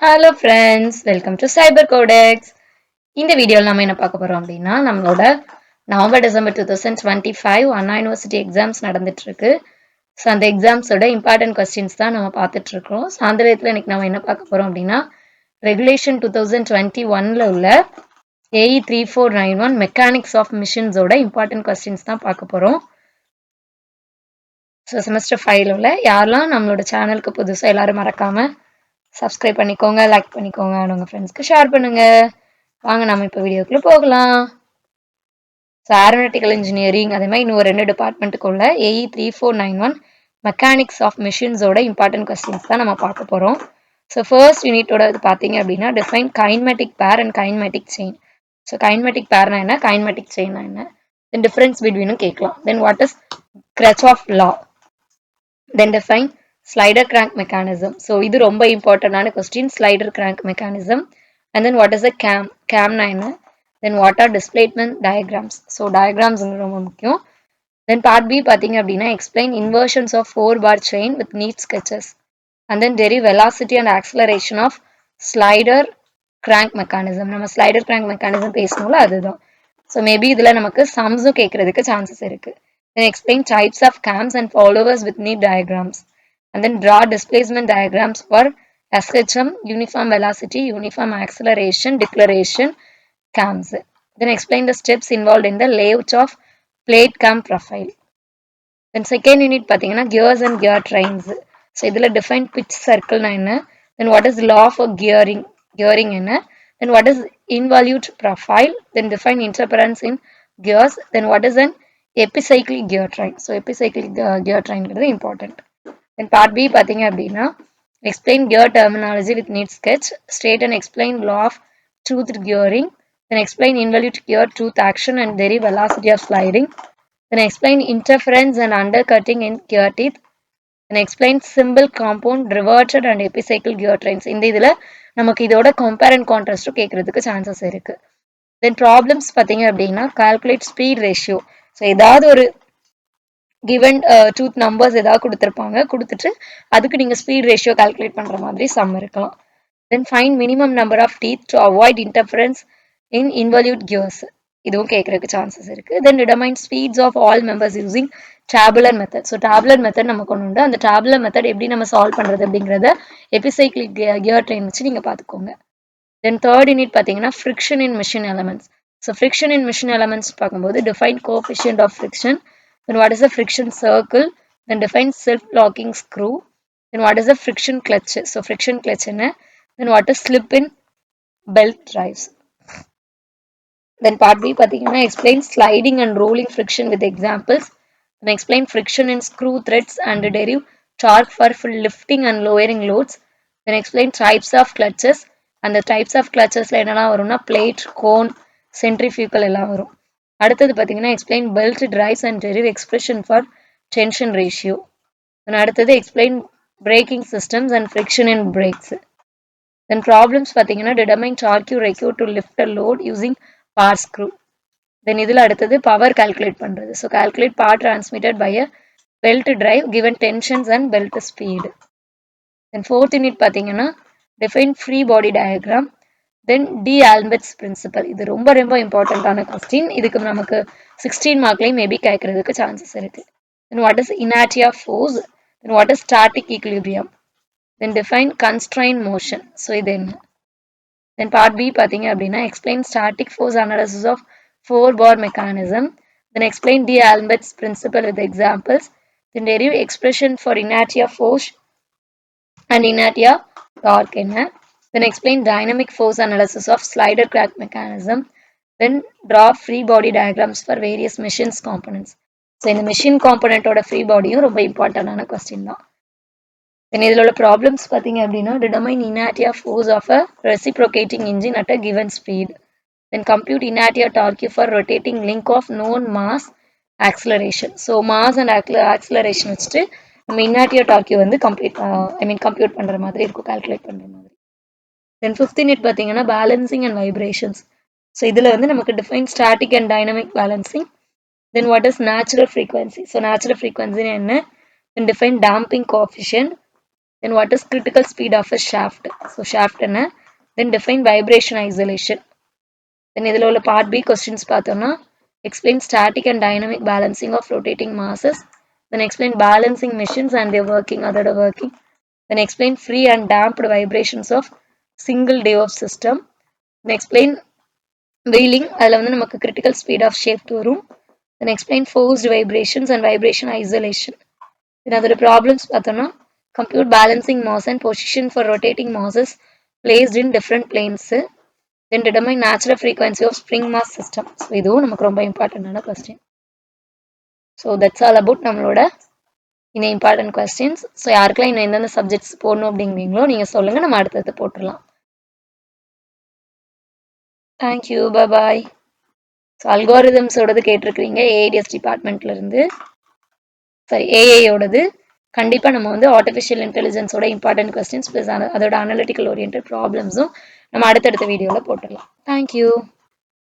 Hello friends, welcome to Cyber Codex. இந்த வீடியோவில் நம்ம என்ன பார்க்க போறோம் அப்படின்னா நம்மளோட நவம்பர் டிசம்பர் 2025 அண்ணா யூனிவர்சிட்டி எக்ஸாம்ஸ் நடந்துட்டு இருக்கு. ஸோ அந்த எக்ஸாம்ஸோட இம்பார்ட்டன்ட் கொஸ்டின்ஸ் தான் நம்ம பார்த்துட்டு இருக்கோம். ஸோ அந்த விதத்தில் இன்னைக்கு நம்ம என்ன பார்க்க போறோம் அப்படின்னா ரெகுலேஷன் 2021ல உள்ள AE 3491 மெக்கானிக்ஸ் ஆஃப் மிஷின்ஸோட இம்பார்ட்டன்ட் கொஸ்டின்ஸ் தான் பார்க்க போறோம். ஸோ செமஸ்டர் 5ல உள்ள யாரெல்லாம் நம்மளோட சேனலுக்கு புதுசாக எல்லாரும் மறக்காம சப்ஸ்கிரைப் பண்ணிக்கோங்க, லைக் பண்ணிக்கோங்க, உங்கள் ஃப்ரெண்ட்ஸ்க்கு ஷேர் பண்ணுங்க. வாங்க நம்ம இப்போ வீடியோக்குள்ள போகலாம். ஸோ ஏரோநாட்டிக்கல் இன்ஜினியரிங் அதே மாதிரி இன்னும் 2 டிபார்ட்மெண்ட்டுக்குள்ள AE 3491 மெக்கானிக்ஸ் ஆஃப் மிஷின்ஸோட இம்பார்ட்டன்ட் கொஸ்டின்ஸ் தான் நம்ம பார்க்க போகிறோம். ஸோ ஃபர்ஸ்ட் யூனிட்டோட இது பார்த்தீங்க அப்படின்னா define kinematic pair and kinematic chain. So kinematic பேர்னா என்ன, கைன்மேட்டிக் செயின்னா என்ன, தென் டிஃபரன்ஸ் பிட்வீனும் கேட்கலாம். Then what is Grashof law, then define slider crank mechanism. So இது ரொம்ப இம்பார்ட்டண்டான question, slider crank mechanism. And then what is a கேம்னா என்ன, then what are displacement diagrams. So diagrams ரொம்ப முக்கியம். தென் பார்ட் பி பார்த்தீங்க அப்படின்னா explain inversions of 4-bar chain with neat sketches and then derive velocity and acceleration of slider crank mechanism. நம்ம slider crank mechanism பேசணும்ல அதுதான். So maybe இதில் நமக்கு சம்ஸும் கேட்கறதுக்கு சான்சஸ் இருக்கு. Then explain types of cams and followers with neat diagrams. And then draw displacement diagrams for SHM, uniform velocity, uniform acceleration, declaration, cams. Then explain the steps involved in the layout of plate cam profile. Then second unit பார்த்தீங்கன்னா gears and gear trains. So இதில் define pitch circle na என்ன, then what is law for gearing என்ன, then what is involute profile, then define interference in gears, then what is an epicyclic gear train. So epicyclic gear train is important. Then part B பார்த்தீங்க அப்படின்னா explain gear terminology with neat sketch, state and explain law of toothed gearing, then explain involute gear tooth action and derive velocity of sliding, then explain interference and undercutting in gear teeth, then explain symbol compound reverted and epicycle gear trains. இந்த இதில் நமக்கு இதோட compare and contrast கேட்கறதுக்கு chances இருக்கு. Then problems பார்த்தீங்க அப்படின்னா calculate speed ratio. So ஏதாவது ஒரு கிவன் டூத் நம்பர்ஸ் ஏதாவது கொடுத்துருப்பாங்க, கொடுத்துட்டு அதுக்கு நீங்கள் ஸ்பீட் ரேஷியோ கால்குலேட் பண்ணுற மாதிரி சம் இருக்கலாம். Then find minimum number of teeth to avoid interference in involute gears, இதுவும் கேட்கறதுக்கு சான்சஸ் இருக்குது. Then determine speeds of all members using tabular method. So tabular method நம்ம கொண்டு உண்டு, அந்த டேபுலர் மெத்தட் எப்படி நம்ம சால்வ் பண்ணுறது அப்படிங்கிறத எபிசைக்ளிக் கியர் ட்ரெயின் வச்சு நீங்கள் பார்த்துக்கோங்க. தென் தேர்ட் யூனிட் பார்த்தீங்கன்னா friction in machine elements. So friction in machine elements பார்க்கும்போது define coefficient of friction, then what is a friction circle, then define self-locking screw, then what is a friction clutch. So friction clutch என்ன, then what is slip in belt drives. Then part B பார்த்தீங்கன்னா explain sliding and rolling friction with examples, then explain friction in screw threads and derive torque for lifting and lowering loads, then explain types of clutches, and the types of clutchesல என்னெல்லாம் வரும்னா plate, cone, centrifugal எல்லாம் வரும். அடுத்தது பார்த்தீங்கன்னா explain belt drives and derive expression for tension ratio. அடுத்தது explain braking systems and friction in brakes. Then problems பார்த்தீங்கன்னா determine torque required to lift a load using power screw. Then இதில் அடுத்தது power calculate பண்ணுறது. So calculate power transmitted by a belt drive given tensions and belt speed. Then fourth unit பார்த்தீங்கன்னா define free body diagram, தென் D'Alembert principal. இது ரொம்ப ரொம்ப இம்பார்ட்டண்டான question, இதுக்கு நமக்கு 16 மார்க்லையும் மேபி கேட்கறதுக்கு சான்சஸ் இருக்கு. Then what is inertia force, then what is static equilibrium, then define constrain motion. So இது என்ன. தென் பார்ட் பி பார்த்தீங்க அப்படின்னா explain static force analysis of 4-bar mechanism, then explain D'Alembert principle with examples, then derive expression for inertia force and inertia torque என்ன, then explain dynamic force analysis of slider crack mechanism, then draw free body diagrams for various machines components. So இந்த machine component ஓட free bodyயும் ரொம்ப இம்பார்ட்டன்டான question தான். then இதில் உள்ள problems பார்த்தீங்க அப்படின்னா determine inertia force of a reciprocating engine at a given speed, then compute inertia torque for rotating link of known mass acceleration. So mass and acceleration வச்சுட்டு நம்ம inertia torque வந்து compute பண்ணுற மாதிரி இருக்கும், கால்குலேட் பண்ணுற மாதிரி. தென் 5th யூனிட் பார்த்தீங்கன்னா balancing and vibrations. So இதில் வந்து நமக்கு define static and dynamic balancing, then what is natural frequency. So natural ஃப்ரீக்வன்சின்னு என்ன, then define damping coefficient, Then what is critical speed of a shaft? So shaft என்ன? Then define vibration isolation. Then இதில் உள்ள part B questions பார்த்தோம்னா explain static and dynamic balancing of rotating masses. Then explain balancing machines and their working, அதோட working. Then explain free and damped vibrations of single Dioff system. Then explain wheeling, அதில் வந்து நமக்கு critical speed of shaft வரும். Then explain forced vibrations and vibration isolation. Then அதோட problems பார்த்தோம்னா compute balancing mass and position for rotating masses placed in different planes. Then determine natural frequency of spring mass system. So இதுவும் நமக்கு ரொம்ப இம்பார்ட்டன்டான question. So that's all about நம்மளோட இந்த important questions. So யாருக்கெல்லாம் இன்னும் எந்தெந்த சப்ஜெக்ட்ஸ் போடணும் அப்படிங்கிறீங்களோ நீங்கள் சொல்லுங்கள், நம்ம அடுத்தது போட்டுடலாம். Thank you, bye. ஸோ அல்காரிதம்ஸோடது கேட்டிருக்கிறீங்க ஏஐடிஎஸ் டிபார்ட்மெண்ட்லேருந்து. சரி, ஏஐயோடது கண்டிப்பாக நம்ம வந்து ஆர்டிஃபிஷியல் இன்டெலிஜென்ஸோட இம்பார்ட்டன்ட் கொஸ்டின்ஸ் ப்ளஸ் அதோட அனலிட்டிக்கல் ஓரியன்ட் ப்ராப்ளம்ஸும் நம்ம அடுத்தடுத்த வீடியோவில் போட்டுடலாம். தேங்க்யூ.